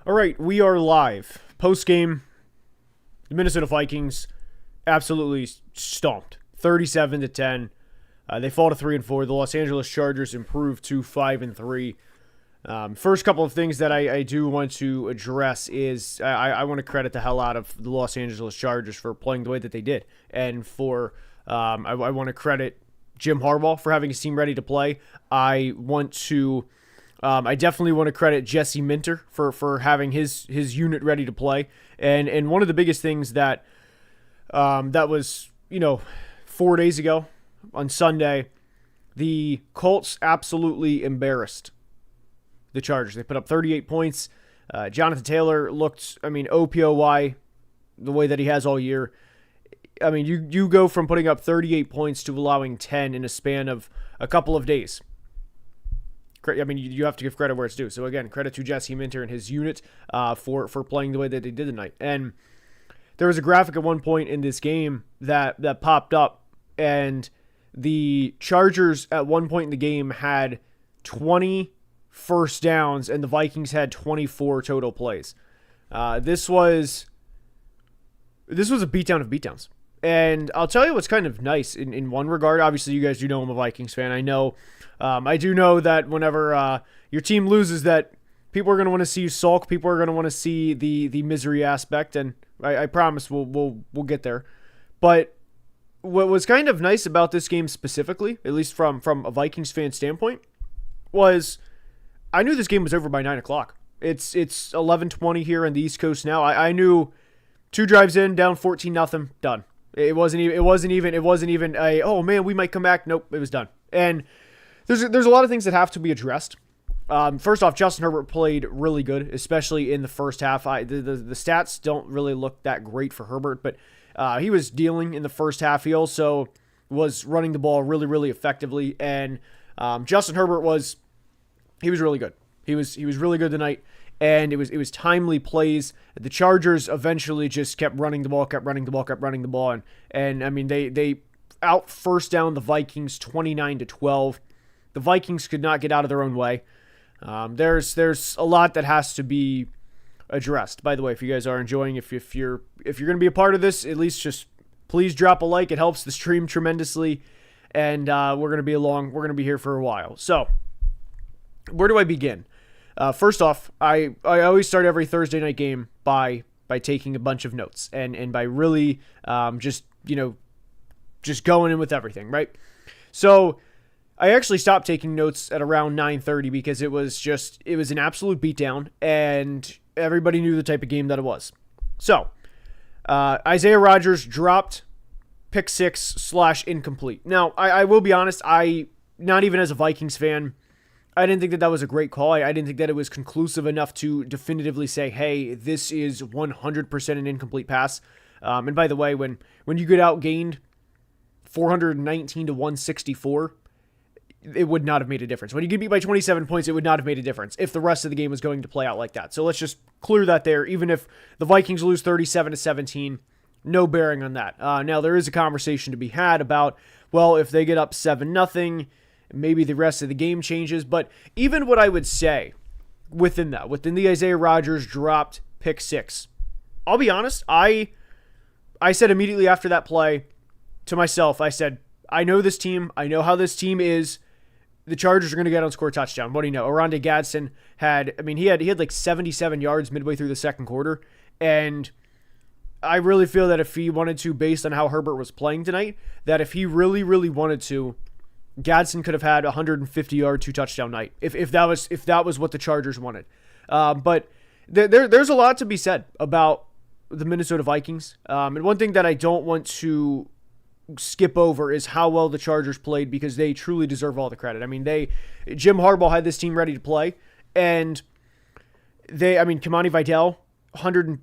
All right, we are live. Post game, the Minnesota Vikings absolutely stomped, 37-10. They fall to 3-4. The Los Angeles Chargers improved to 5-3. First couple of things that I do want to address is I want to credit the hell out of the Los Angeles Chargers for playing the way that they did, and for I want to credit Jim Harbaugh for having his team ready to play. I definitely want to credit Jesse Minter for having his unit ready to play. And one of the biggest things that that was, 4 days ago on Sunday, the Colts absolutely embarrassed the Chargers. They put up 38 points. Jonathan Taylor looked, OPOY, the way that he has all year. You go from putting up 38 points to allowing 10 in a span of a couple of days. You have to give credit where it's due. So again, credit to Jesse Minter and his unit for playing the way that they did tonight. And there was a graphic at one point in this game that popped up, and the Chargers at one point in the game had 20 first downs, and the Vikings had 24 total plays. This was a beatdown of beatdowns. And I'll tell you what's kind of nice in one regard. Obviously, you guys do know I'm a Vikings fan. I do know that whenever your team loses, that people are going to want to see you sulk. People are going to want to see the misery aspect, and I promise we'll get there. But what was kind of nice about this game specifically, at least from a Vikings fan standpoint, was I knew this game was over by 9 o'clock. It's 11:20 here on the East Coast now. I knew 2 drives in, down 14-0, done. It wasn't even a, oh man, we might come back. Nope, it was done. And there's a lot of things that have to be addressed. First off, Justin Herbert played really good, especially in the first half. The stats don't really look that great for Herbert, but he was dealing in the first half. He also was running the ball really, really effectively. And Justin Herbert was really good. He was really good tonight. And it was timely plays. The Chargers eventually just kept running the ball. And they out first down the Vikings 29-12. The Vikings could not get out of their own way. There's a lot that has to be addressed. By the way, if you guys are enjoying, if you're going to be a part of this, at least just please drop a like. It helps the stream tremendously. And we're going to be here for a while. So, where do I begin? First off, I always start every Thursday night game by taking a bunch of notes and by really just going in with everything, right? So I actually stopped taking notes at around 9:30 because it was an absolute beatdown, and everybody knew the type of game that it was. So Isaiah Rodgers dropped pick 6/incomplete. Now I will be honest, not even as a Vikings fan, I didn't think that was a great call. I didn't think that it was conclusive enough to definitively say, hey, this is 100% an incomplete pass. And by the way, when you get outgained 419-164, it would not have made a difference. When you get beat by 27 points, it would not have made a difference if the rest of the game was going to play out like that. So let's just clear that there. Even if the Vikings lose 37-17, no bearing on that. Now, there is a conversation to be had about, well, if they get up 7-0, maybe the rest of the game changes. But even what I would say within the Isaiah Rodgers dropped pick 6, I'll be honest, I said immediately after that play to myself, I said, I know this team. I know how this team is. The Chargers are going to get on score a touchdown. What do you know? Oronde Gadsden had like 77 yards midway through the second quarter. And I really feel that if he wanted to, based on how Herbert was playing tonight, that if he really, really wanted to, Gadsden could have had a 150-yard 2-touchdown night if that was what the Chargers wanted. But there's a lot to be said about the Minnesota Vikings. And one thing that I don't want to skip over is how well the Chargers played, because they truly deserve all the credit. Jim Harbaugh had this team ready to play, and Kamani Vidal,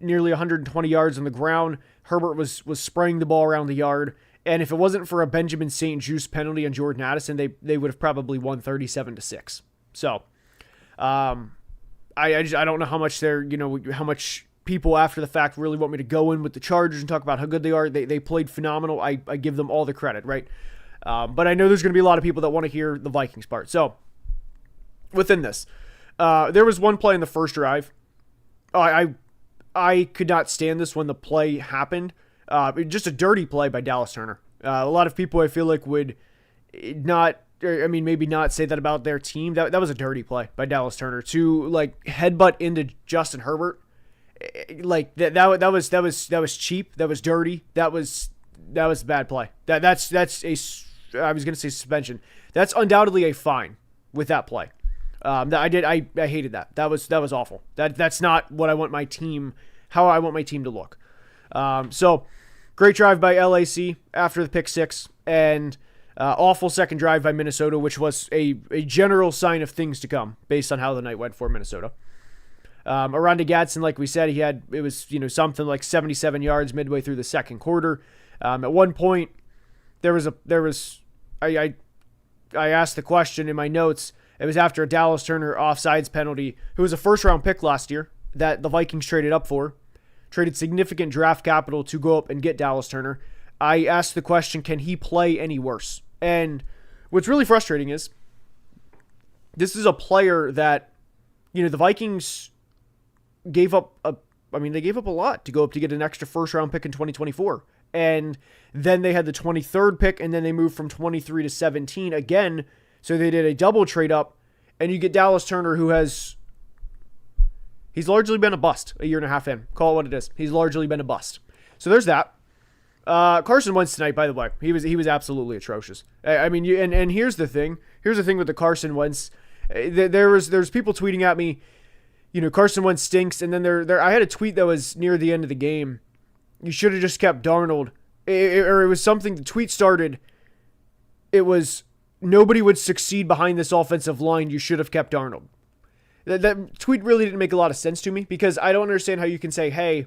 nearly 120 yards on the ground. Herbert was spraying the ball around the yard. And if it wasn't for a Benjamin St. Juste penalty on Jordan Addison, they would have probably won 37-6. So, I don't know how much how much people after the fact really want me to go in with the Chargers and talk about how good they are. They played phenomenal. I give them all the credit, right? But I know there's going to be a lot of people that want to hear the Vikings part. So, within this, there was one play in the first drive I could not stand this when the play happened. Just a dirty play by Dallas Turner. A lot of people I feel like would not, maybe not say that about their team. That was a dirty play by Dallas Turner to like headbutt into Justin Herbert. Like that was cheap. That was dirty. That was a bad play. That's a, I was gonna say suspension. That's undoubtedly a fine with that play. I hated that. That was awful. That's not what I want my team, how I want my team to look. So great drive by LAC after the pick six, and awful second drive by Minnesota, which was a general sign of things to come based on how the night went for Minnesota. Aranda Gadsden, like we said, it was something like 77 yards midway through the second quarter. At one point, I asked the question in my notes. It was after a Dallas Turner offsides penalty, who was a first-round pick last year that the Vikings traded up for, traded significant draft capital to go up and get Dallas Turner. I asked the question, can he play any worse? And what's really frustrating is this is a player that, the Vikings gave up a lot to go up to get an extra first-round pick in 2024. And then they had the 23rd pick, and then they moved from 23 to 17 again. So they did a double trade up, and you get Dallas Turner, he's largely been a bust a year and a half in. Call it what it is. He's largely been a bust. So there's that. Carson Wentz tonight, by the way, he was absolutely atrocious. And here's the thing. Here's the thing with the Carson Wentz. There's people tweeting at me, Carson Wentz stinks, and then I had a tweet that was near the end of the game. You should have just kept Darnold. Or it was something, the tweet started, it was, nobody would succeed behind this offensive line. You should have kept Darnold. That tweet really didn't make a lot of sense to me, because I don't understand how you can say, hey,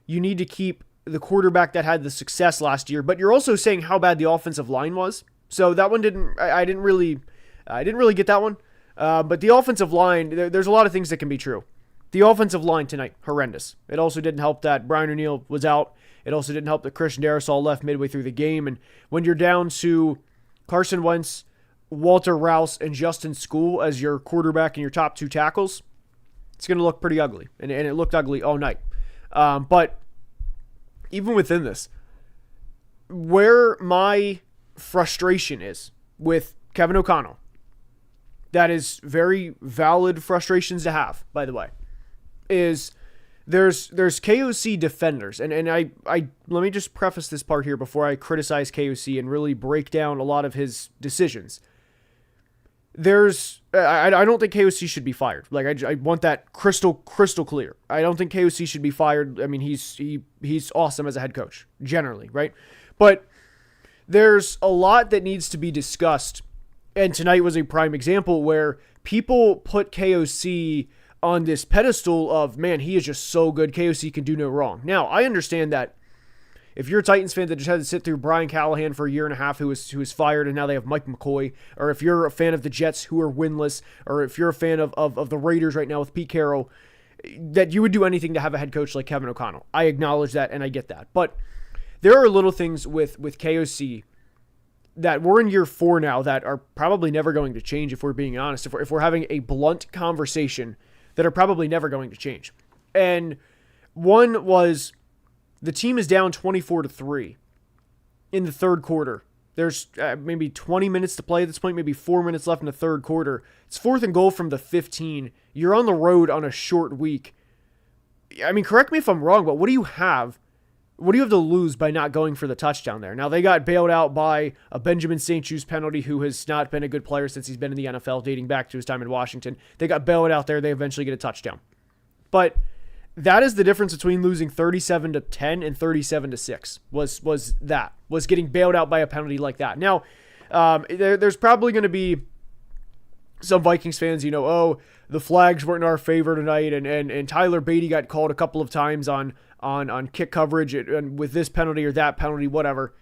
you need to keep the quarterback that had the success last year, but you're also saying how bad the offensive line was. So that one I didn't really get that one. But the offensive line, there's a lot of things that can be true. The offensive line tonight, horrendous. It also didn't help that Brian O'Neill was out. It also didn't help that Christian Darrisaw left midway through the game. And when you're down to Carson Wentz, Walter Rouse, and Justin School as your quarterback and your top two tackles, it's going to look pretty ugly. And it looked ugly all night. But even within this, where my frustration is with Kevin O'Connell, that is very valid frustrations to have, by the way, is there's KOC defenders. And I let me just preface this part here before I criticize KOC and really break down a lot of his decisions. I don't think KOC should be fired. Like, I want that crystal clear. I don't think KOC should be fired. I mean, he's awesome as a head coach, generally, right? But there's a lot that needs to be discussed, and tonight was a prime example where people put KOC on this pedestal of, man, he is just so good. KOC can do no wrong. Now, I understand that if you're a Titans fan that just had to sit through Brian Callahan for a year and a half, who was fired, and now they have Mike McCoy, or if you're a fan of the Jets who are winless, or if you're a fan of the Raiders right now with Pete Carroll, that you would do anything to have a head coach like Kevin O'Connell. I acknowledge that, and I get that. But there are little things with KOC that we're in year 4 now that are probably never going to change, if we're being honest. If we're having a blunt conversation, that are probably never going to change. And one was, the team is down 24-3 in the third quarter. There's maybe 20 minutes to play at this point, maybe 4 minutes left in the third quarter. It's 4th and goal from the 15. You're on the road on a short week. I mean, correct me if I'm wrong, but what do you have? What do you have to lose by not going for the touchdown there? Now, they got bailed out by a Benjamin St-Juste penalty, who has not been a good player since he's been in the NFL, dating back to his time in Washington. They got bailed out there. They eventually get a touchdown. But that is the difference between losing 37-10 and 37-6, was getting bailed out by a penalty like that. Now, there's probably going to be some Vikings fans, the flags weren't in our favor tonight, and Tyler Beatty got called a couple of times on kick coverage and with this penalty or that penalty, whatever.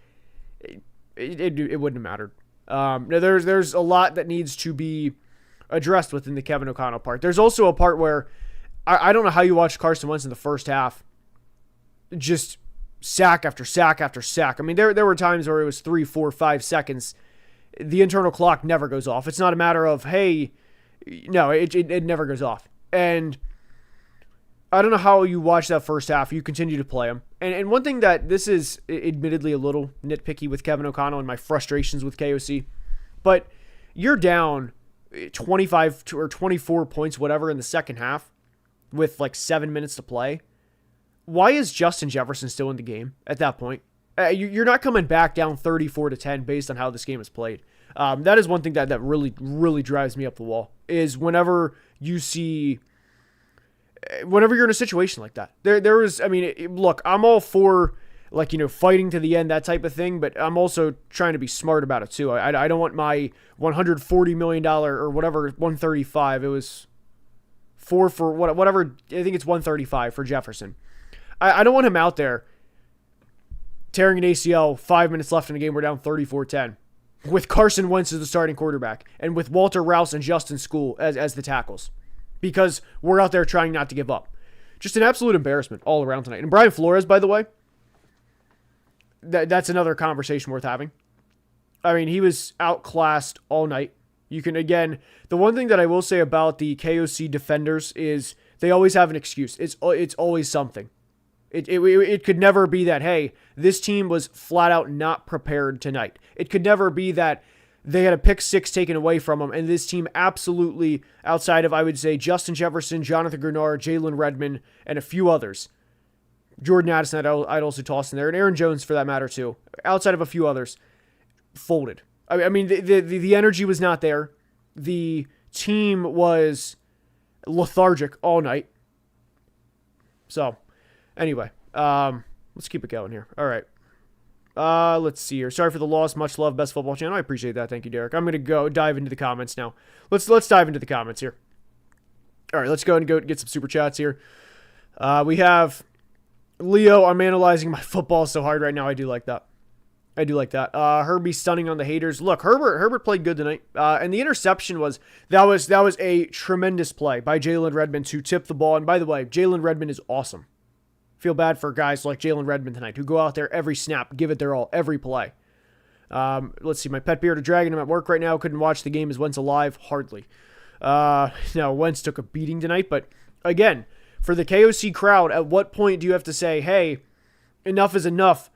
It wouldn't have mattered. There's a lot that needs to be addressed within the Kevin O'Connell part. There's also a part where I don't know how you watch Carson Wentz in the first half, just sack after sack after sack. I mean, there were times where it was 3, 4, 5 seconds. The internal clock never goes off. It's not a matter of, hey, no, it never goes off. And I don't know how you watch that first half. You continue to play him. And one thing that this is admittedly a little nitpicky with Kevin O'Connell and my frustrations with KOC, but you're down 25 or 24 points, whatever, in the second half with like 7 minutes to play. Why is Justin Jefferson still in the game at that point? You're not coming back down 34-10 based on how this game is played. That is one thing that really, really drives me up the wall, is whenever you're in a situation like that. Look, I'm all for, fighting to the end, that type of thing, but I'm also trying to be smart about it too. I don't want my $140 million or whatever, 135, it was whatever, I think it's 135 for Jefferson. I don't want him out there tearing an ACL 5 minutes left in the game. We're down 34-10 with Carson Wentz as the starting quarterback and with Walter Rouse and Justin School as the tackles, because we're out there trying not to give up. Just an absolute embarrassment all around tonight. And Brian Flores, by the way, that's another conversation worth having. I mean, he was outclassed all night. You can, again, the one thing that I will say about the KOC defenders is they always have an excuse. It's always something. It could never be that, hey, this team was flat out not prepared tonight. It could never be that they had a pick six taken away from them, and this team absolutely, outside of, I would say, Justin Jefferson, Jonathan Grenard, Jalen Redmond, and a few others. Jordan Addison, I'd also toss in there, and Aaron Jones for that matter too. Outside of a few others, folded. I mean, the energy was not there. The team was lethargic all night. So, anyway, let's keep it going here. All right. Let's see here. Sorry for the loss. Much love, Best Football Channel. I appreciate that. Thank you, Derek. I'm gonna dive into the comments now. Let's dive into the comments here. All right, let's go and get some super chats here. We have Leo. I'm analyzing my football so hard right now. I do like that. Herbie stunning on the haters. Look, Herbert played good tonight. And the interception was a tremendous play by Jalen Redmond to tip the ball. And by the way, Jalen Redmond is awesome. Feel bad for guys like Jalen Redmond tonight who go out there every snap, give it their all, every play. Let's see. My pet bearded dragon. I'm at work right now. Couldn't watch the game. Is Wentz alive? Hardly. No, Wentz took a beating tonight. But again, for the KOC crowd, at what point do you have to say, hey, enough is enough?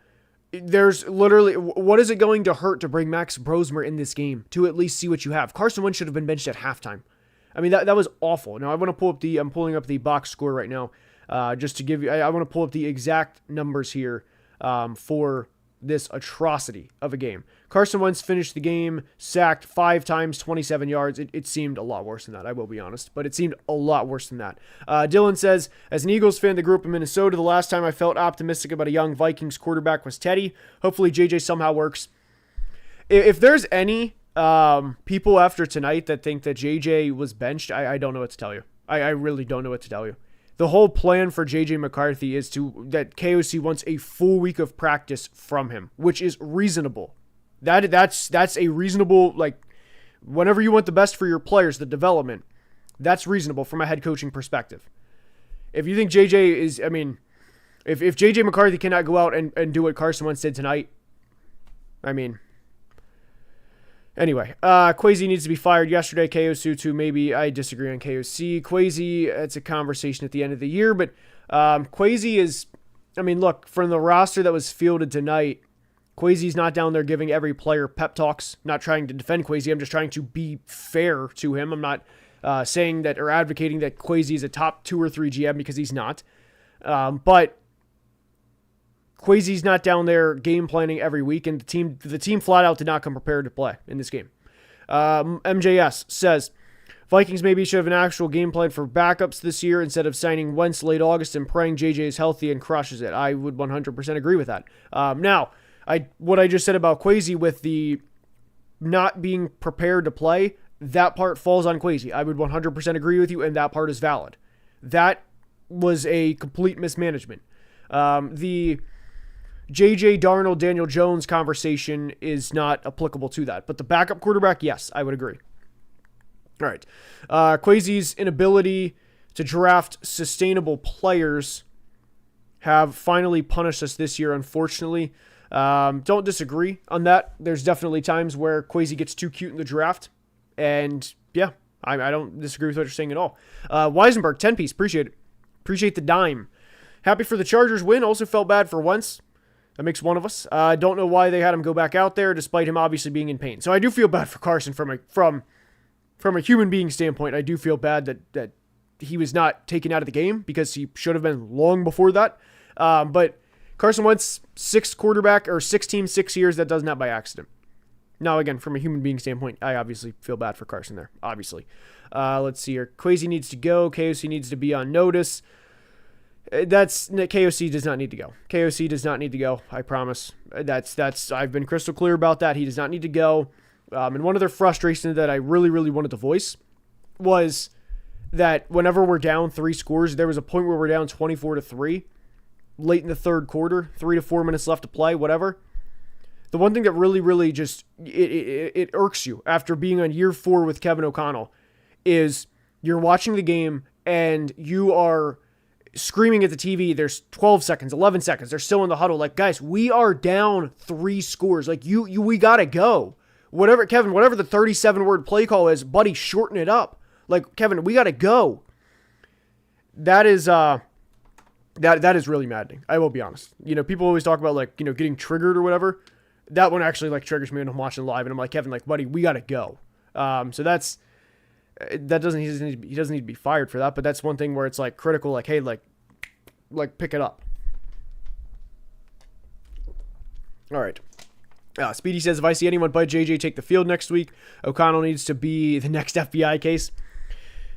There's literally, what is it going to hurt to bring Max Brosmer in this game to at least see what you have? Carson Wentz should have been benched at halftime. I mean, that was awful. Now, I'm pulling up the box score right now, just to give you, I want to pull up the exact numbers here for this atrocity of a game. Carson Wentz finished the game sacked 5 times, 27 yards. It seemed a lot worse than that, I will be honest, but it seemed a lot worse than that. Dylan says, as an Eagles fan that grew up in Minnesota, the last time I felt optimistic about a young Vikings quarterback was Teddy. Hopefully JJ somehow works. If there's any people after tonight that think that JJ was benched, I don't know what to tell you. I really don't know what to tell you. The whole plan for J.J. McCarthy is that KOC wants a full week of practice from him, which is reasonable. That's a reasonable, whenever you want the best for your players, the development, that's reasonable from a head coaching perspective. If you think J.J. is, if J.J. McCarthy cannot go out and do what Carson Wentz did tonight, anyway, Kwesi needs to be fired yesterday. KOC too, maybe. I disagree on KOC. Kwesi, it's a conversation at the end of the year, but Kwesi is, look, from the roster that was fielded tonight, Kwesi's not down there giving every player pep talks. Not trying to defend Kwesi. I'm just trying to be fair to him. I'm not saying that or advocating that Kwesi is a top 2 or 3 GM because he's not. But Kwesi's not down there game planning every week, and the team flat out did not come prepared to play in this game. MJS says, Vikings maybe should have an actual game plan for backups this year instead of signing Wentz late August and praying JJ is healthy and crushes it. I would 100% agree with that. Now, what I just said about Kwesi with the not being prepared to play, that part falls on Kwesi. I would 100% agree with you, and that part is valid. That was a complete mismanagement. The J.J. Darnold, Daniel Jones conversation is not applicable to that. But the backup quarterback, yes, I would agree. All right. Kwesi's inability to draft sustainable players have finally punished us this year, unfortunately. Don't disagree on that. There's definitely times where Kwesi gets too cute in the draft. And, yeah, I don't disagree with what you're saying at all. Weisenberg, 10-piece, appreciate it. Appreciate the dime. Happy for the Chargers win. Also felt bad for Wentz. That makes one of us. Don't know why they had him go back out there, despite him obviously being in pain. So I do feel bad for Carson from a human being standpoint. I do feel bad that he was not taken out of the game because he should have been long before that. But Carson Wentz, 6 teams, 6 years. That does not by accident. Now, again, from a human being standpoint, I obviously feel bad for Carson there. Obviously. Let's see here. Kwesi needs to go. KOC needs to be on notice. KOC does not need to go. KOC does not need to go. I promise. I've been crystal clear about that. He does not need to go. And one of their frustrations that I really, really wanted to voice was that whenever we're down 3 scores, there was a point where we're down 24-3, late in the third quarter, 3 to 4 minutes left to play, whatever. The one thing that really, really just it irks you after being on year 4 with Kevin O'Connell is you're watching the game and you are screaming at the TV. There's 12 seconds, 11 seconds. They're still in the huddle. Like, guys, we are down 3 scores. Like, we gotta go. Whatever the 37-word play call is, buddy, shorten it up. Like, Kevin, we gotta go. That is that is really maddening. I will be honest. People always talk about like, getting triggered or whatever. That one actually like triggers me when I'm watching live, and I'm like, Kevin, like, buddy, we gotta go. So he doesn't need to be fired for that, but that's one thing where it's like critical, like, hey, like pick it up. All right. Speedy says, if I see anyone but JJ take the field next week, O'Connell needs to be the next FBI case.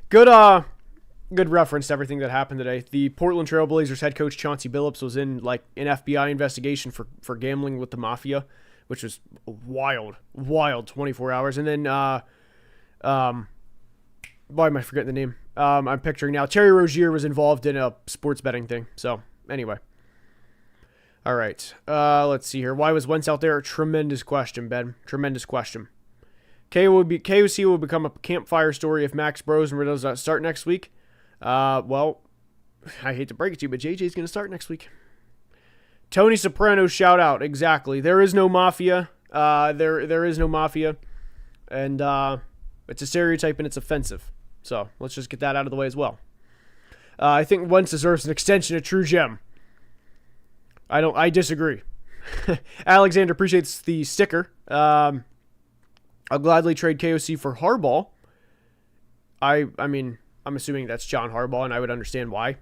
Good reference to everything that happened today. The Portland Trail Blazers head coach Chauncey Billups was in like an FBI investigation for gambling with the mafia, which was wild 24 hours. And then why am I forgetting the name? I'm picturing now. Terry Rozier was involved in a sports betting thing. So anyway. All right. Let's see here. Why was Wentz out there? Tremendous question, Ben. Tremendous question. KOC will become a campfire story if Max Brosmer does not start next week. Well, I hate to break it to you, but JJ's going to start next week. Tony Soprano shout out. Exactly. There is no mafia. There is no mafia. And it's a stereotype and it's offensive. So let's just get that out of the way as well. I think Wentz deserves an extension of True Gem. I disagree. Alexander appreciates the sticker. I'll gladly trade KOC for Harbaugh. I mean, I'm assuming that's John Harbaugh, and I would understand why.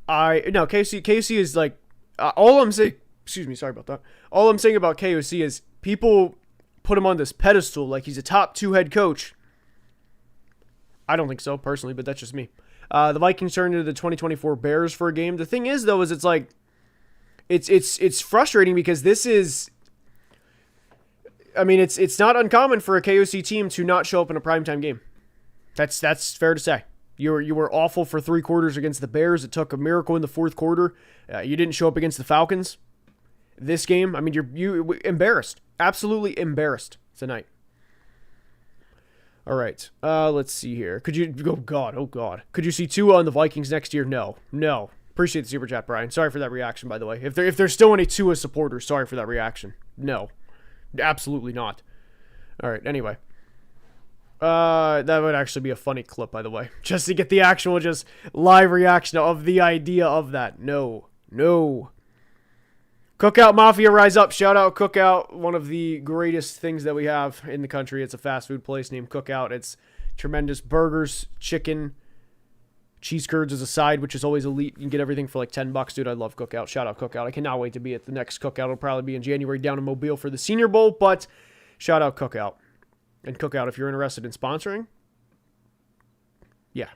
KOC is like, all I'm saying, excuse me, sorry about that. All I'm saying about KOC is people put him on this pedestal like he's a top 2 head coach. I don't think so, personally, but that's just me. The Vikings turned into the 2024 Bears for a game. The thing is, though, is it's like, it's frustrating because this is, I mean, it's not uncommon for a KOC team to not show up in a primetime game. That's fair to say. You were awful for 3 quarters against the Bears. It took a miracle in the 4th quarter. You didn't show up against the Falcons. This game, I mean, you embarrassed. Absolutely embarrassed tonight. All right. Let's see here. Could you, oh God. Could you see Tua on the Vikings next year? No. Appreciate the super chat, Brian. Sorry for that reaction, by the way. If there's still any Tua supporters, sorry for that reaction. No. Absolutely not. All right. Anyway. That would actually be a funny clip, by the way. Just to get the actual just live reaction of the idea of that. No. Cookout Mafia, rise up. Shout out Cookout. One of the greatest things that we have in the country. It's a fast food place named Cookout. It's tremendous burgers, chicken, cheese curds as a side, which is always elite. You can get everything for like $10, dude. I love Cookout. Shout out Cookout. I cannot wait to be at the next Cookout. It'll probably be in January down in Mobile for the Senior Bowl, but shout out Cookout. And Cookout, if you're interested in sponsoring, yeah,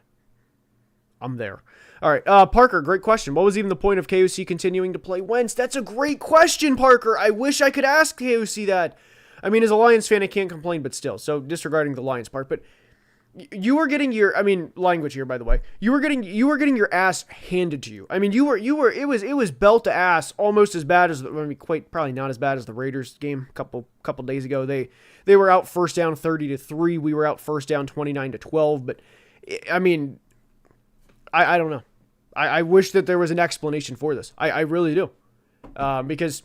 I'm there. All right, Parker, great question. What was even the point of KOC continuing to play Wentz? That's a great question, Parker. I wish I could ask KOC that. I mean, as a Lions fan, I can't complain, but still. So disregarding the Lions part, but you were getting your, I mean, language here, by the way. You were getting your ass handed to you. I mean, it was belt to ass, almost as bad as, I mean, quite probably not as bad as the Raiders game a couple days ago. They were out first down 30-3. We were out first down 29-12. But I mean, I don't know. I wish that there was an explanation for this. I really do, because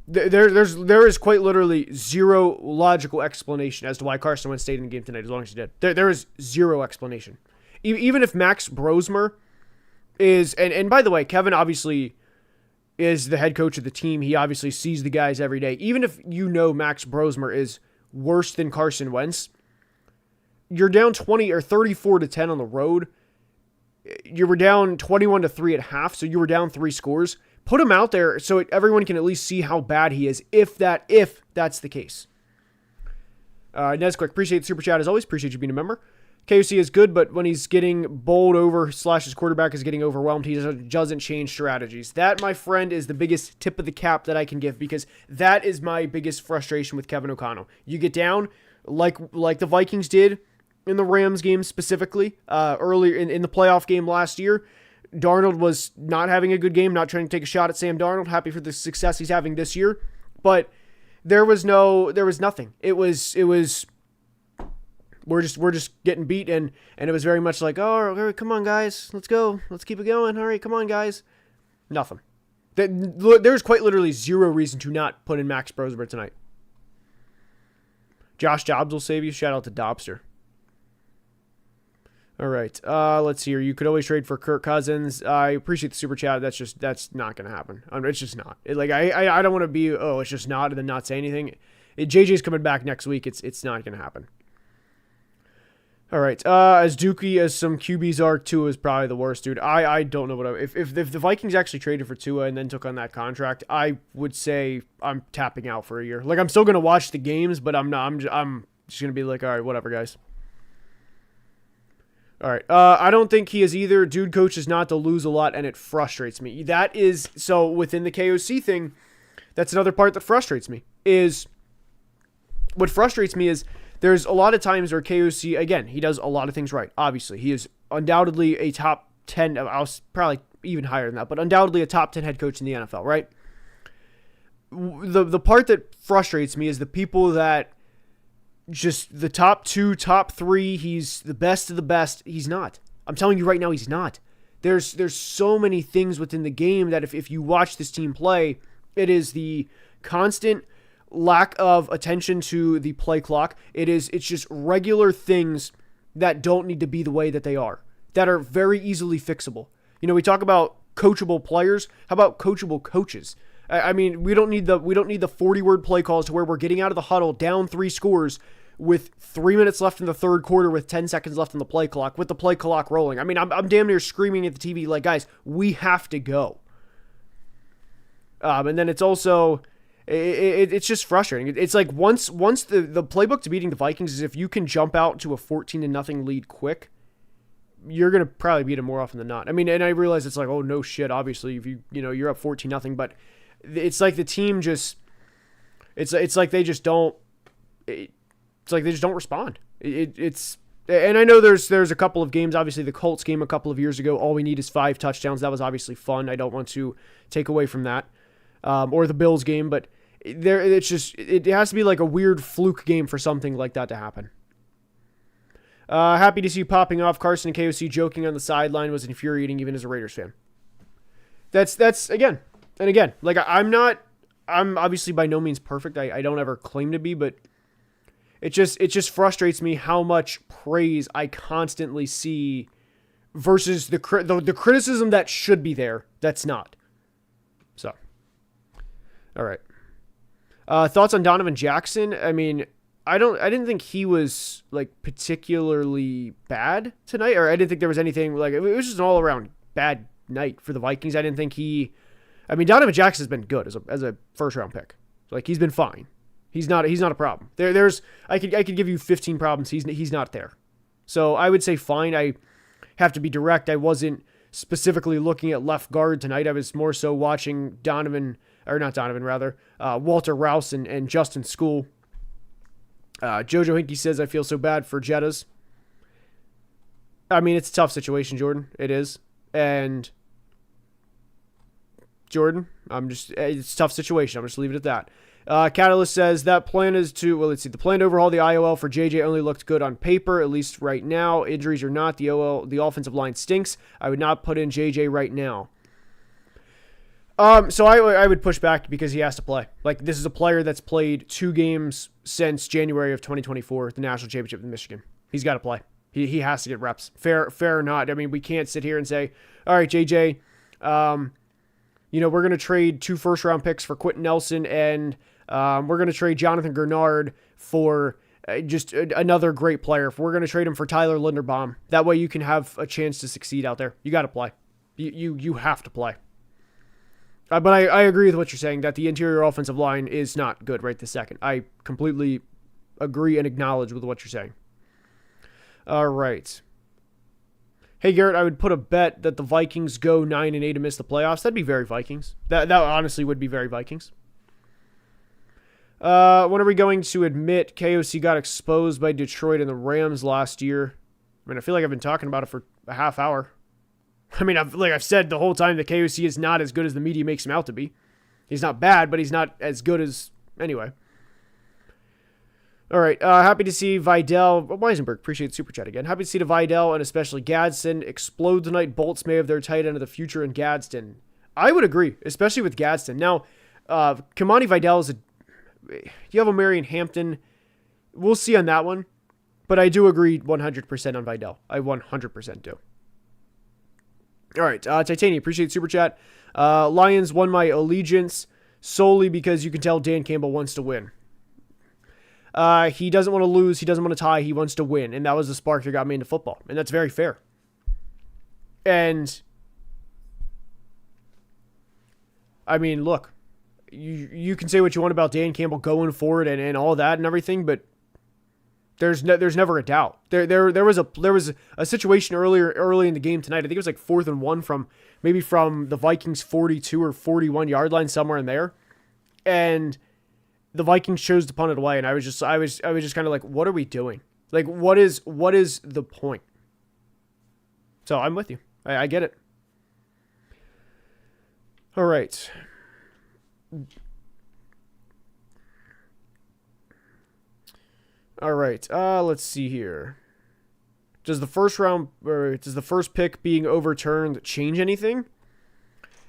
there is quite literally zero logical explanation as to why Carson Wentz stayed in the game tonight as long as he did. There is zero explanation. even if Max Brosmer is, and by the way, Kevin obviously is the head coach of the team. He obviously sees the guys every day. Even if Max Brosmer is worse than Carson Wentz, you're down 20 or 34-10 on the road. You were down 21-3 at half, so you were down 3 scores. Put him out there so everyone can at least see how bad he is, if that's the case. Nesquick, appreciate the super chat as always. Appreciate you being a member. KOC is good, but when he's getting bowled over / his quarterback is getting overwhelmed, he doesn't change strategies. That, my friend, is the biggest tip of the cap that I can give, because that is my biggest frustration with Kevin O'Connell. You get down like the Vikings did in the Rams game specifically, earlier in the playoff game last year. Darnold was not having a good game, not trying to take a shot at Sam Darnold. Happy for the success he's having this year, but there was nothing. It was we're just getting beat, and it was very much like, oh, come on guys, let's go, let's keep it going. All right, come on guys. Nothing. There's quite literally zero reason to not put in Max Brosmer tonight. Josh Jobs will save you. Shout out to Dobster. All right, let's see here. You could always trade for Kirk Cousins. I appreciate the super chat. That's not going to happen. It's just not. I don't want to be, it's just not, and then not say anything. JJ's coming back next week. It's not going to happen. All right, as dookie as some QBs are, Tua is probably the worst, dude. I don't know if the Vikings actually traded for Tua and then took on that contract, I would say I'm tapping out for a year. I'm still going to watch the games, but I'm just going to be like, all right, whatever, guys. All right. I don't think he is either. Dude coaches not to lose a lot, and it frustrates me. That is, so within the KOC thing, that's another part that frustrates me. What frustrates me is there's a lot of times where KOC, again, he does a lot of things right. Obviously, he is undoubtedly a top 10, I was probably even higher than that, but undoubtedly a top 10 head coach in the NFL, right? The part that frustrates me is the people that just the top 2, top 3, he's the best of the best. He's not. I'm telling you right now, he's not. There's so many things within the game that if you watch this team play, it is the constant lack of attention to the play clock. It's just regular things that don't need to be the way that they are, that are very easily fixable. We talk about coachable players. How about coachable coaches? I mean, we don't need the 40-word play calls to where we're getting out of the huddle down 3 scores with 3 minutes left in the third quarter with 10 seconds left on the play clock, with the play clock rolling. I mean, I'm damn near screaming at the TV like, guys, we have to go. And then it's also, it's just frustrating. It's like once the playbook to beating the Vikings is if you can jump out to a 14-0 lead quick, you're going to probably beat them more often than not. I mean, and I realize it's like, oh, no shit, obviously, if you're up 14-0, but it's like the team just, it's like they just don't, it's like they just don't respond. It's, and I know there's a couple of games, obviously the Colts game a couple of years ago, all we need is 5 touchdowns. That was obviously fun. I don't want to take away from that. Or the Bills game, but it has to be like a weird fluke game for something like that to happen. Happy to see you popping off. Carson and KOC joking on the sideline was infuriating even as a Raiders fan. That's again, and again, like I'm obviously by no means perfect. I don't ever claim to be, but it just frustrates me how much praise I constantly see versus the criticism that should be there that's not. So, all right. Thoughts on Donovan Jackson? I mean, I didn't think he was like particularly bad tonight, or I didn't think there was anything like, it was just an all around bad night for the Vikings. I didn't think Donovan Jackson's been good as a first round pick. Like, he's been fine. He's not a problem. I could give you 15 problems. He's not there. So I would say fine. I have to be direct. I wasn't specifically looking at left guard tonight. I was more so watching Walter Rouse and Justin School. Jojo Hinkie says, I feel so bad for Jettas. I mean, it's a tough situation, Jordan. It is. And Jordan, it's a tough situation. I'm just leave it at that. Catalyst says that plan is to, the plan to overhaul the IOL for JJ only looked good on paper, at least right now. Injuries or not, the offensive line stinks. I would not put in JJ right now. So I would push back because he has to play. Like, this is a player that's played 2 games since January of 2024, the national championship in Michigan. He's got to play. He has to get reps. Fair or not. I mean, we can't sit here and say, all right, JJ, we're going to trade 2 first-round picks for Quentin Nelson, and we're going to trade Jonathan Gernard for just another great player. If we're going to trade him for Tyler Linderbaum, that way you can have a chance to succeed out there. You got to play. You have to play. But I agree with what you're saying, that the interior offensive line is not good right this second. I completely agree and acknowledge with what you're saying. All right. Hey, Garrett, I would put a bet that the Vikings go 9-8 and miss the playoffs. That'd be very Vikings. That honestly would be very Vikings. When are we going to admit KOC got exposed by Detroit and the Rams last year? I mean, I feel like I've been talking about it for a half hour. I mean, I've said the whole time that KOC is not as good as the media makes him out to be. He's not bad, but he's not as good as... Anyway. All right. Happy to see Vidal... Weisenberg, appreciate the super chat again. Happy to see the Vidal and especially Gadsden explode tonight. Bolts may have their tight end of the future in Gadsden. I would agree, especially with Gadsden. Now, Kamani Vidal is a... You have a Marion Hampton. We'll see on that one. But I do agree 100% on Vidal. I 100% do. All right, Titania, appreciate the super chat. Lions won my allegiance solely because you can tell Dan Campbell wants to win. He doesn't want to lose. He doesn't want to tie. He wants to win. And that was the spark that got me into football. And that's very fair. And, I mean, look, you can say what you want about Dan Campbell going forward and all that and everything, but there's never a doubt. There was a situation early in the game tonight. I think it was like 4th and 1 from the Vikings 42 or 41 yard line, somewhere in there, and the Vikings chose to punt it away. And I was just kind of like, what are we doing? Like, what is the point? So I'm with you. I get it. All right. All right, let's see here. Does the first pick being overturned change anything?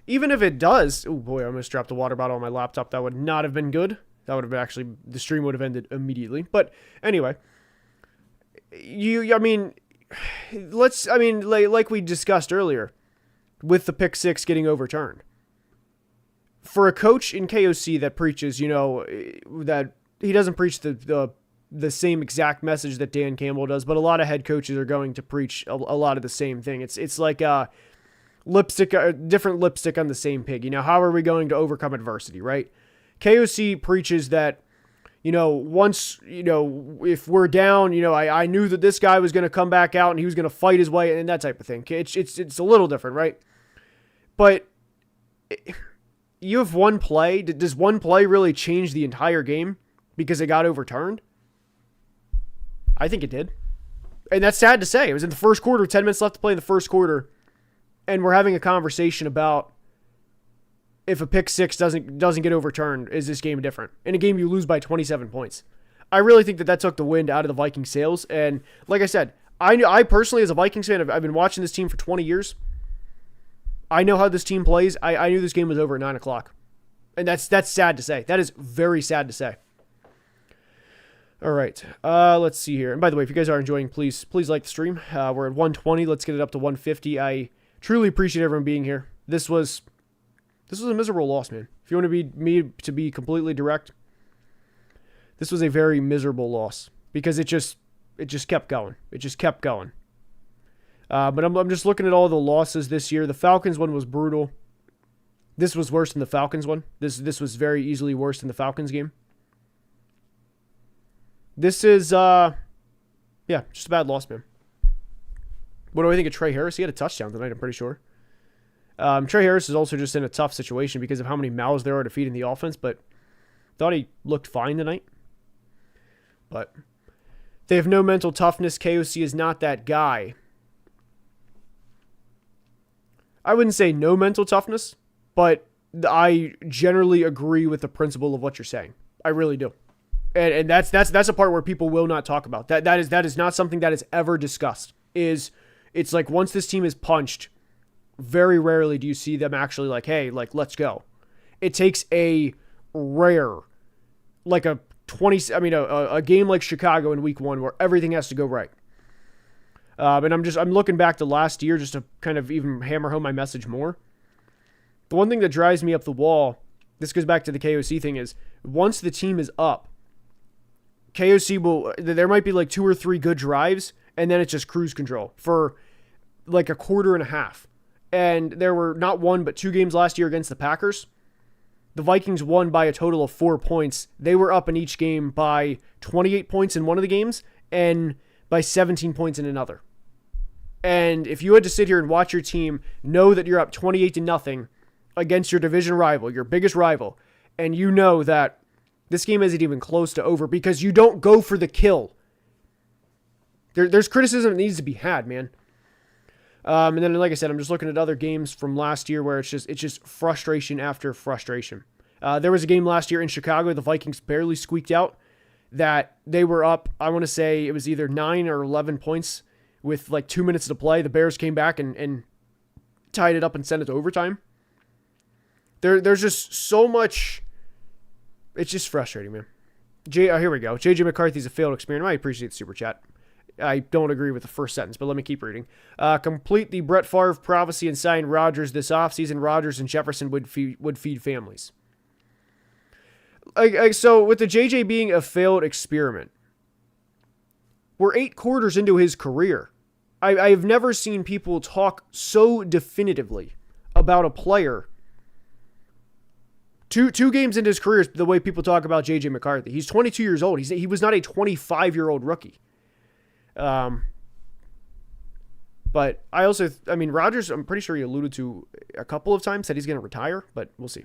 Even if it does, oh boy, I almost dropped a water bottle on my laptop. That would not have been good. That would have been the stream would have ended immediately. But anyway, like we discussed earlier, with the pick 6 getting overturned. For a coach in KOC that preaches, that he doesn't preach the same exact message that Dan Campbell does, but a lot of head coaches are going to preach a lot of the same thing. It's like different lipstick on the same pig. How are we going to overcome adversity, right? KOC preaches that, once, if we're down, I knew that this guy was going to come back out and he was going to fight his way and that type of thing. It's a little different, right? But you have one play. Does one play really change the entire game because it got overturned? I think it did. And that's sad to say. It was in the first quarter, 10 minutes left to play in the first quarter, and we're having a conversation about if a pick 6 doesn't get overturned, is this game different? In a game you lose by 27 points. I really think that took the wind out of the Vikings sails. And like I said, I personally, as a Vikings fan, I've been watching this team for 20 years. I know how this team plays. I knew this game was over at 9 o'clock. And that's sad to say. That is very sad to say. All right, let's see here. And by the way, if you guys are enjoying, please like the stream. We're at 120. Let's get it up to 150. I truly appreciate everyone being here. This was a miserable loss, man. If you want to be completely direct, this was a very miserable loss because it just kept going. It just kept going. But I'm just looking at all the losses this year. The Falcons one was brutal. This was worse than the Falcons one. This was very easily worse than the Falcons game. This is, just a bad loss, man. What do I think of Trey Harris? He had a touchdown tonight, I'm pretty sure. Trey Harris is also just in a tough situation because of how many mouths there are to feed in the offense, but thought he looked fine tonight. But they have no mental toughness. KOC is not that guy. I wouldn't say no mental toughness, but I generally agree with the principle of what you're saying. I really do. And that's a part where people will not talk about. That is not something that is ever discussed. It's like once this team is punched, very rarely do you see them actually like, hey, like, let's go. It takes a rare, like a game like Chicago in week 1 where everything has to go right. And I'm looking back to last year just to kind of even hammer home my message more. The one thing that drives me up the wall, this goes back to the KOC thing, is once the team is up, KOC there might be like 2 or 3 good drives, and then it's just cruise control for like a quarter and a half. And there were not 1, but 2 games last year against the Packers. The Vikings won by a total of 4 points. They were up in each game by 28 points in one of the games and by 17 points in another. And if you had to sit here and watch your team know that you're up 28-0 against your division rival, your biggest rival, and you know that this game isn't even close to over because you don't go for the kill. There's criticism that needs to be had, man. And then, like I said, I'm just looking at other games from last year where it's just frustration after frustration. There was a game last year in Chicago. The Vikings barely squeaked out that they were up. I want to say it was either 9 or 11 points with like 2 minutes to play. The Bears came back and tied it up and sent it to overtime. There's just so much. It's just frustrating, man. Here we go. JJ McCarthy's a failed experiment. I appreciate the super chat. I don't agree with the first sentence, but let me keep reading. Complete the Brett Favre prophecy and sign Rodgers this offseason. Rodgers and Jefferson would feed families. So with the JJ being a failed experiment, we're 8 quarters into his career. I've never seen people talk so definitively about a player. Two games into his career is the way people talk about JJ McCarthy. He's 22 years old. He was not a 25-year-old rookie. But Rodgers, I'm pretty sure he alluded to a couple of times that he's going to retire, but we'll see.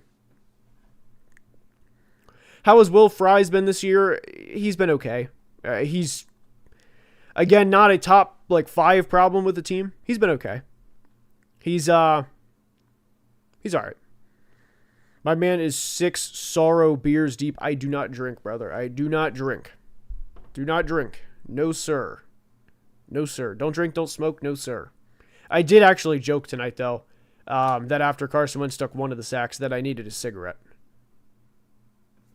How has Will Fries been this year? He's been okay. He's, again, not a top 5 problem with the team. He's been okay. He's all right. My man is 6 sorrow beers deep. I do not drink, brother. I do not drink. Do not drink. No, sir. No, sir. Don't drink, don't smoke. No, sir. I did actually joke tonight, though, that after Carson Wentz took one of the sacks that I needed a cigarette.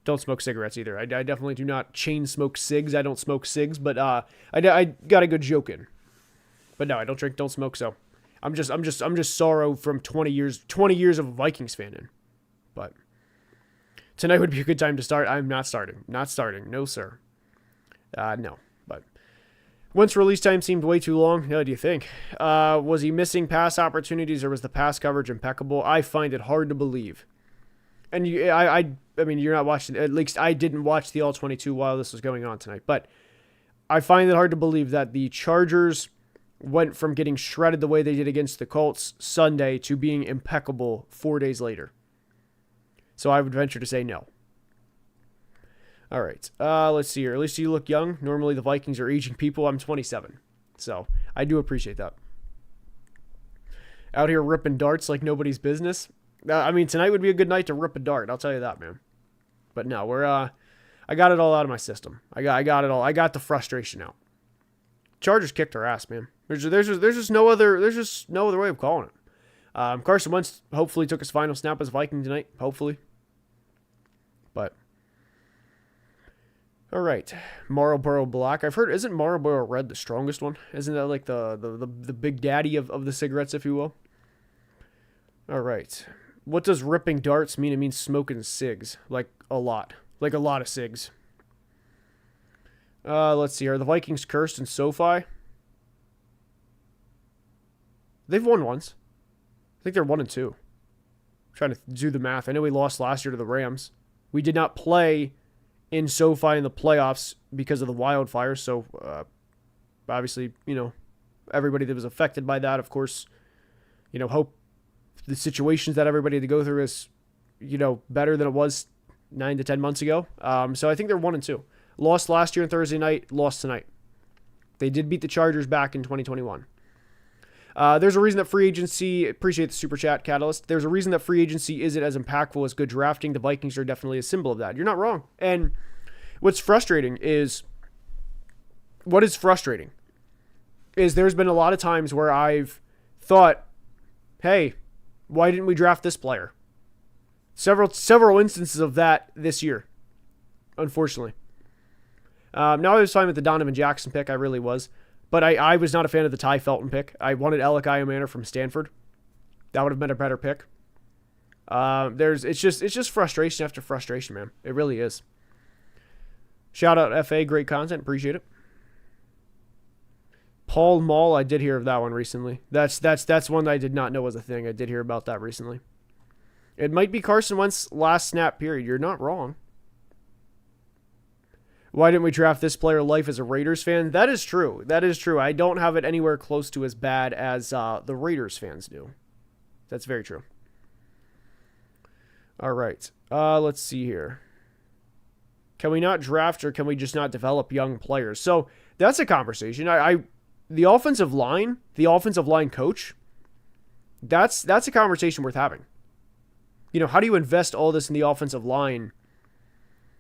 Don't smoke cigarettes either. I definitely do not chain smoke cigs. I don't smoke cigs, but I got a good joke in. But no, I don't drink, don't smoke, so I'm just sorrow from 20 years of a Vikings fan in. But tonight would be a good time to start. I'm not starting. Not starting. No, sir. No. But Wentz release time seemed way too long. What do you think? Was he missing pass opportunities or was the pass coverage impeccable? I find it hard to believe. And I mean, you're not watching. At least I didn't watch the All-22 while this was going on tonight. But I find it hard to believe that the Chargers went from getting shredded the way they did against the Colts Sunday to being impeccable 4 days later. So I would venture to say no. All right. Let's see here. At least you look young. Normally the Vikings are aging people. I'm 27. So I do appreciate that. Out here ripping darts like nobody's business. Tonight would be a good night to rip a dart. I'll tell you that, man. But no, I got it all out of my system. I got it all. I got the frustration out. Chargers kicked our ass, man. There's just no other way of calling it. Carson Wentz hopefully took his final snap as Viking tonight. Hopefully. But all right, Marlboro Black. I've heard, isn't Marlboro Red the strongest one? Isn't that like the big daddy of the cigarettes, if you will? All right. What does ripping darts mean? It means smoking cigs. Like a lot of cigs. Let's see. Are the Vikings cursed in SoFi? They've won once. I think they're 1-2. I'm trying to do the math. I know we lost last year to the Rams. We did not play in SoFi in the playoffs because of the wildfires. So, obviously, everybody that was affected by that, of course, hope the situations that everybody had to go through is, better than it was 9 to 10 months ago. So I think they're 1-2. Lost last year on Thursday night, lost tonight. They did beat the Chargers back in 2021. There's a reason that free agency, appreciate the super chat, Catalyst. There's a reason that free agency isn't as impactful as good drafting. The Vikings are definitely a symbol of that. You're not wrong. And what's frustrating is there's been a lot of times where I've thought, hey, why didn't we draft this player? Several instances of that this year, unfortunately. Now I was fine with the Donovan Jackson pick. I really was. But I was not a fan of the Ty Felton pick. I wanted Alec Iomanner from Stanford. That would have been a better pick. It's just frustration after frustration, man. It really is. Shout out FA, great content, appreciate it. Paul Mall, I did hear of that one recently. That's one that I did not know was a thing. I did hear about that recently. It might be Carson Wentz's last snap period. You're not wrong. Why didn't we draft this player life as a Raiders fan? That is true. That is true. I don't have it anywhere close to as bad as the Raiders fans do. That's very true. All right. Let's see here. Can we not draft or can we just not develop young players? So that's a conversation. The offensive line coach, that's a conversation worth having. You know, how do you invest all this in the offensive line,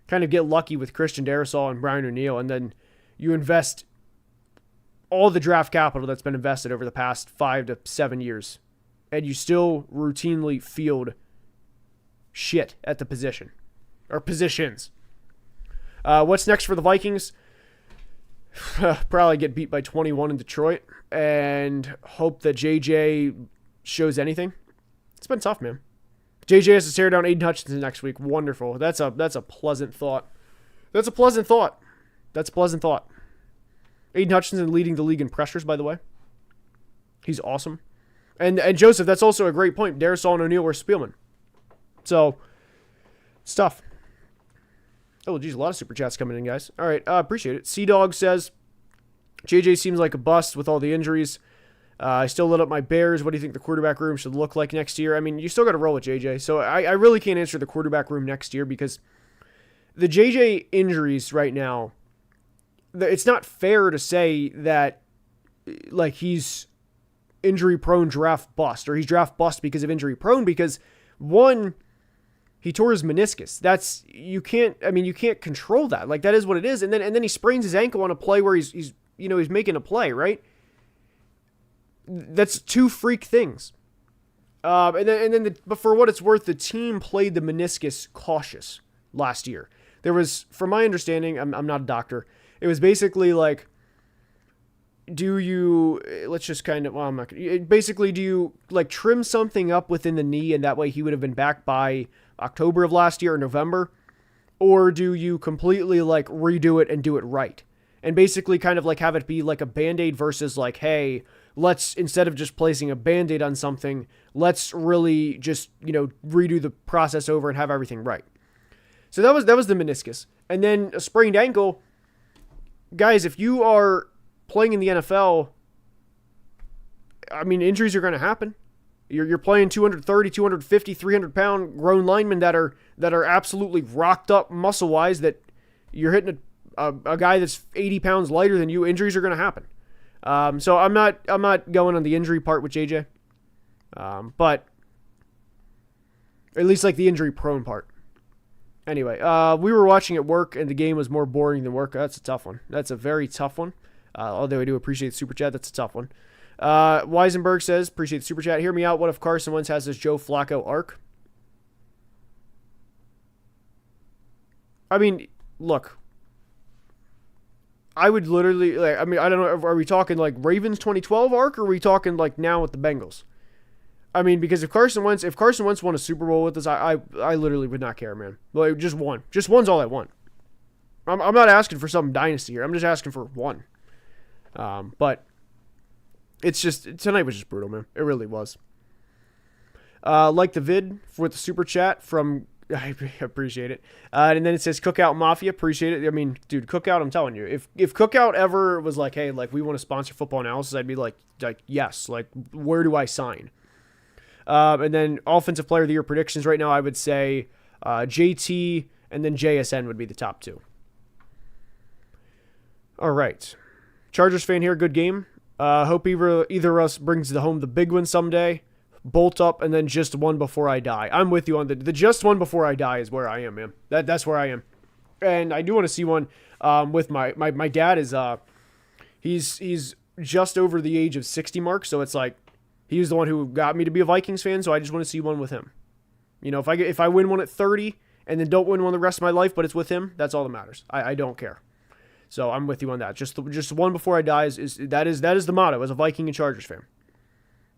kind of get lucky with Christian Darrisaw and Brian O'Neill, and then you invest all the draft capital that's been invested over the past 5 to 7 years, and you still routinely field shit at the position, or positions. What's next for the Vikings? Probably get beat by 21 in Detroit and hope that JJ shows anything. It's been tough, man. JJ has to stare down Aiden Hutchinson next week. Wonderful. That's a pleasant thought. That's a pleasant thought. Aiden Hutchinson leading the league in pressures, by the way. He's awesome. And Joseph, that's also a great point. Darrisaw and O'Neill were Spielman. So, it's tough. Oh, geez, a lot of super chats coming in, guys. All right, appreciate it. Sea-Dog says, JJ seems like a bust with all the injuries. I still lit up my Bears. What do you think the quarterback room should look like next year? I mean, you still got to roll with JJ. So I really can't answer the quarterback room next year because the JJ injuries right now, it's not fair to say that like he's injury prone draft bust, or he's draft bust because of injury prone, because one, he tore his meniscus. You can't control that. Like, that is what it is. And then he sprains his ankle on a play where he's making a play, right? That's two freak things. But for what it's worth, the team played the meniscus cautious last year. There was, from my understanding, I'm not a doctor, it was basically like, do you like trim something up within the knee, and that way he would have been back by October of last year or November? Or do you completely like redo it and do it right? And basically kind of like have it be like a Band-Aid versus like, hey, let's, instead of just placing a Band-Aid on something, let's really just, redo the process over and have everything right. So that was the meniscus. And then a sprained ankle. Guys, if you are playing in the NFL, I mean, injuries are going to happen. You're playing 230, 250, 300-pound grown linemen that are absolutely rocked up muscle-wise, that you're hitting a guy that's 80 pounds lighter than you. Injuries are going to happen. So I'm not going on the injury part with JJ. But at least like the injury prone part. Anyway, we were watching at work and the game was more boring than work. That's a tough one. That's a very tough one. Although I do appreciate the super chat, that's a tough one. Weisenberg says, appreciate the super chat. Hear me out. What if Carson Wentz has this Joe Flacco arc? I mean, look, I would literally, I don't know, are we talking like Ravens 2012 arc, or are we talking like now with the Bengals? I mean, because if Carson Wentz won a Super Bowl with us, I literally would not care, man. Like, just one. Just one's all I want. I'm not asking for some dynasty here. I'm just asking for one. But it's just, tonight was just brutal, man. It really was. Like the vid with the super chat from, I appreciate it. And then it says Cookout Mafia, appreciate it. I mean, dude, Cookout, I'm telling you, if Cookout ever was like, hey, like we want to sponsor football analysis, I'd be like yes, like where do I sign? And then offensive player of the year predictions right now, I would say JT and then JSN would be the top two. All right. Chargers fan here, good game. Hope either of us brings home the big one someday. Bolt up and then just one before I die. I'm with you on the just one before I die is where I am, man. That's where I am. And I do want to see one with my dad is he's just over the age of 60 mark, so it's like he was the one who got me to be a Vikings fan, so I just want to see one with him. You know, if I win one at 30 and then don't win one the rest of my life, but it's with him, that's all that matters. I don't care. So I'm with you on that. Just one before I die is the motto as a Viking and Chargers fan,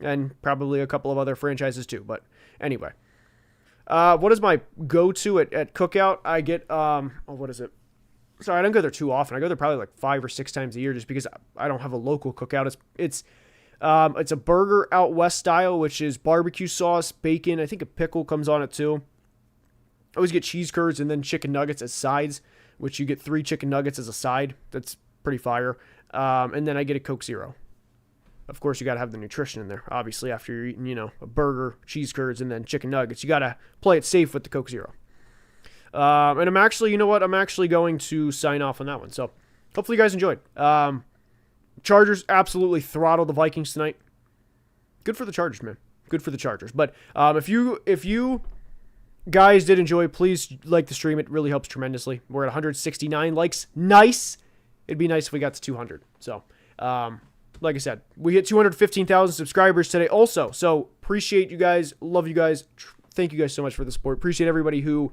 and probably a couple of other franchises too. But anyway, what is my go-to at Cookout? I get what is it? Sorry, I don't go there too often. I go there probably like 5 or 6 times a year, just because I don't have a local cookout. It's a burger out west style, which is barbecue sauce, bacon. I think a pickle comes on it too. I always get cheese curds and then chicken nuggets as sides, which you get 3 chicken nuggets as a side. That's pretty fire. And then I get a Coke Zero. Of course, you got to have the nutrition in there. Obviously, after you're eating, a burger, cheese curds, and then chicken nuggets, you got to play it safe with the Coke Zero. And I'm actually, I'm actually going to sign off on that one. So hopefully you guys enjoyed. Chargers absolutely throttled the Vikings tonight. Good for the Chargers, man. Good for the Chargers. But if you guys did enjoy, please like the stream. It really helps tremendously. We're at 169 likes. Nice. It'd be nice if we got to 200. So, like I said, we hit 215,000 subscribers today also. So appreciate you guys. Love you guys. Thank you guys so much for the support. Appreciate everybody who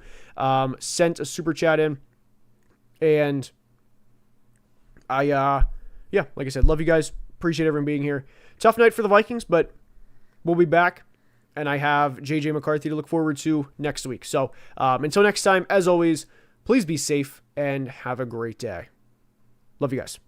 sent a super chat in. And like I said, love you guys. Appreciate everyone being here. Tough night for the Vikings, but we'll be back. And I have JJ McCarthy to look forward to next week. So until next time, as always, please be safe and have a great day. Love you guys.